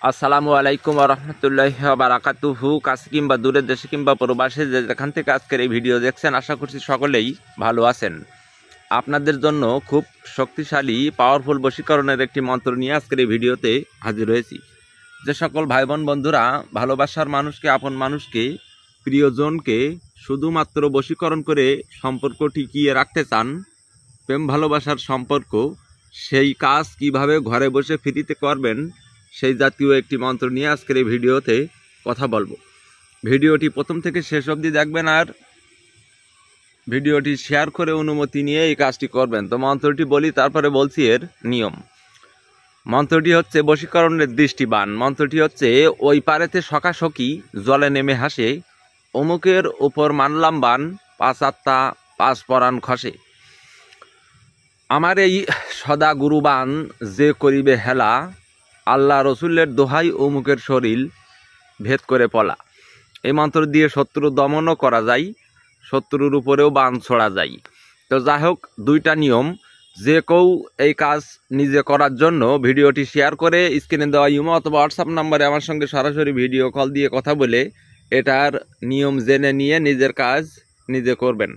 আসসালামু আলাইকুম ওয়া রাহমাতুল্লাহি ওয়া বারাকাতুহু। কাছে কিংবা দূরের দেশে কিংবা প্রবাসে যেখান থেকে আজকের এই ভিডিও দেখছেন, আশা করছি সকলেই ভালো আছেন। আপনাদের জন্য খুব শক্তিশালী পাওয়ারফুল বশীকরণের একটি মন্ত্র নিয়ে আজকের এই ভিডিওতে হাজির হয়েছি। যে সকল ভাই বোন বন্ধুরা ভালোবাসার মানুষকে, আপন মানুষকে, প্রিয়জনকে শুধুমাত্র বশীকরণ করে সম্পর্ক টিকিয়ে রাখতে চান, প্রেম ভালোবাসার সম্পর্ক, সেই কাজ কিভাবে ঘরে বসে ফ্রিতে করবেন সেই জাতীয় একটি মন্ত্র নিয়ে আজকের এই ভিডিওতে কথা বলবো। ভিডিওটি প্রথম থেকে শেষ অবধি দেখবেন আর ভিডিওটি শেয়ার করে অনুমতি নিয়ে এই কাজটি করবেন। তো মন্ত্রটি বলি, তারপরে বলছি এর নিয়ম। মন্ত্রটি হচ্ছে বশীকরণের দৃষ্টিবান। মন্ত্রটি হচ্ছে, ওই পারেতে সকাশকি জলে নেমে হাসে, অমুকের উপর মানলাম বান, 5 আত্মা 5 পরাণ খসে। আমার এই সদা গুরুবান যে করিবে হেলা, আল্লাহ রসুলের দোহাই অমুকের শরীর ভেদ করে পলা। এই মন্ত্র দিয়ে শত্রু দমনও করা যায়, শত্রুর উপরেও বান ছড়া যায়। তো যাই হোক, দুইটা নিয়ম। যে কেউ এই কাজ নিজে করার জন্য ভিডিওটি শেয়ার করে স্ক্রিনে দেওয়া ইমো অথবা হোয়াটসঅ্যাপ নাম্বারে আমার সঙ্গে সরাসরি ভিডিও কল দিয়ে কথা বলে এটার নিয়ম জেনে নিয়ে নিজের কাজ নিজে করবেন।